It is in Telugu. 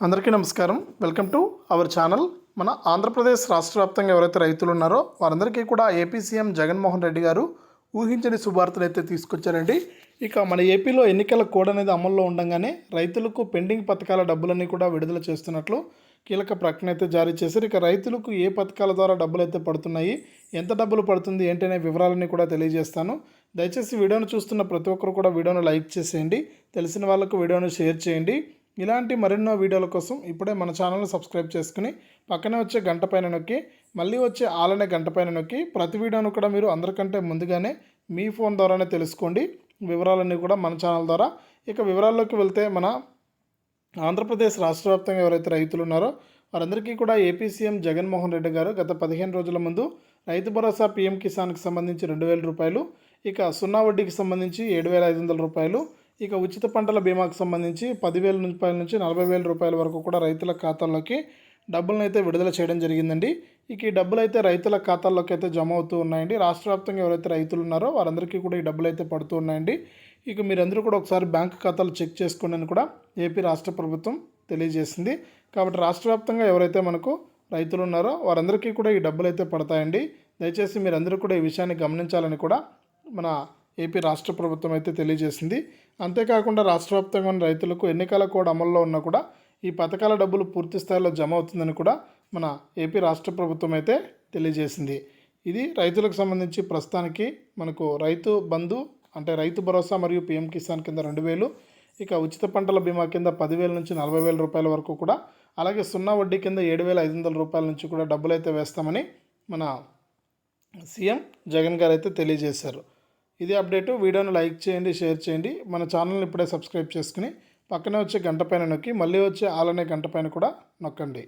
అందరికీ నమస్కారం. Welcome to our channel. మన ఆంధ్రప్రదేశ్ రాష్ట్ర వ్యాప్తంగా ఎవరైతే రైతులు ఉన్నారో వారందరికీ కూడా ఏపీ సీఎం జగన్మోహన్ రెడ్డి గారు ఊహించని శుభార్తలు అయితే తీసుకొచ్చారండి. ఇక మన ఏపీలో ఎన్నికల కోడ్ అనేది అమల్లో ఉండగానే రైతులకు పెండింగ్ పథకాల డబ్బులన్నీ కూడా విడుదల చేస్తున్నట్లు కీలక ప్రకటన అయితే జారీ చేశారు. ఇక రైతులకు ఏ పథకాల ద్వారా డబ్బులు అయితే పడుతున్నాయి, ఎంత డబ్బులు పడుతుంది ఏంటనే వివరాలన్నీ కూడా తెలియజేస్తాను. దయచేసి వీడియోను చూస్తున్న ప్రతి ఒక్కరు కూడా వీడియోను లైక్ చేసేయండి, తెలిసిన వాళ్ళకు వీడియోను షేర్ చేయండి. ఇలాంటి మరెన్నో వీడియోల కోసం ఇప్పుడే మన ఛానల్ని సబ్స్క్రైబ్ చేసుకుని పక్కనే వచ్చే గంట పైన నొక్కి మళ్ళీ వచ్చే ఆలనే గంట పైన నొక్కి ప్రతి వీడియోను కూడా మీరు అందరికంటే ముందుగానే మీ ఫోన్ ద్వారానే తెలుసుకోండి వివరాలన్నీ కూడా మన ఛానల్ ద్వారా. ఇక వివరాల్లోకి వెళ్తే మన ఆంధ్రప్రదేశ్ రాష్ట్ర వ్యాప్తంగా ఎవరైతే రైతులు ఉన్నారో వారందరికీ కూడా ఏపీ సీఎం జగన్మోహన్ రెడ్డి గారు గత 15 రోజుల ముందు రైతు భరోసా పీఎం కిసాన్కి సంబంధించి 2,000 రూపాయలు, ఇక సున్నా వడ్డీకి సంబంధించి 7,500 రూపాయలు, ఇక ఉచిత పంటల బీమాకు సంబంధించి 10,000 రూపాయల నుంచి 40,000 రూపాయల వరకు కూడా రైతుల ఖాతాల్లోకి డబ్బులను అయితే విడుదల చేయడం జరిగిందండి. ఇక ఈ డబ్బులు అయితే రైతుల ఖాతాల్లోకి అయితే జమ అవుతూ ఉన్నాయండి. రాష్ట్ర వ్యాప్తంగా ఎవరైతే రైతులు ఉన్నారో వారందరికీ కూడా ఈ డబ్బులు అయితే పడుతూ ఉన్నాయండి. ఇక మీరందరూ కూడా ఒకసారి బ్యాంక్ ఖాతాలు చెక్ చేసుకోండి అని కూడా ఏపీ రాష్ట్ర ప్రభుత్వం తెలియజేసింది. కాబట్టి రాష్ట్ర వ్యాప్తంగా ఎవరైతే మనకు రైతులు ఉన్నారో వారందరికీ కూడా ఈ డబ్బులు అయితే పడతాయండి. దయచేసి మీరందరూ కూడా ఈ విషయాన్ని గమనించాలని కూడా మన ఏపీ రాష్ట్ర ప్రభుత్వం అయితే తెలియజేసింది. అంతేకాకుండా రాష్ట్ర వ్యాప్తంగా ఉన్న రైతులకు ఎన్నికల కోడ్ అమల్లో ఉన్నా కూడా ఈ పథకాల డబ్బులు పూర్తి స్థాయిలో జమ అవుతుందని కూడా మన ఏపీ రాష్ట్ర ప్రభుత్వం అయితే తెలియజేసింది. ఇది రైతులకు సంబంధించి ప్రస్తుతానికి మనకు రైతు బంధు అంటే రైతు భరోసా మరియు పీఎం కిసాన్ కింద 2,000, ఇక ఉచిత పంటల బీమా కింద 10,000 నుంచి 40,000 రూపాయల వరకు కూడా, అలాగే సున్నా వడ్డీ కింద 7,500 రూపాయల నుంచి కూడా డబ్బులు అయితే వేస్తామని మన సీఎం జగన్ గారు అయితే తెలియజేశారు. ఇది అప్డేటు. వీడియోను లైక్ చేయండి, షేర్ చేయండి. మన ఛానల్ని ఇప్పుడే సబ్స్క్రైబ్ చేసుకుని పక్కనే వచ్చే గంట పైన నొక్కి మళ్ళీ వచ్చే ఆలనే గంట పైన కూడా నొక్కండి.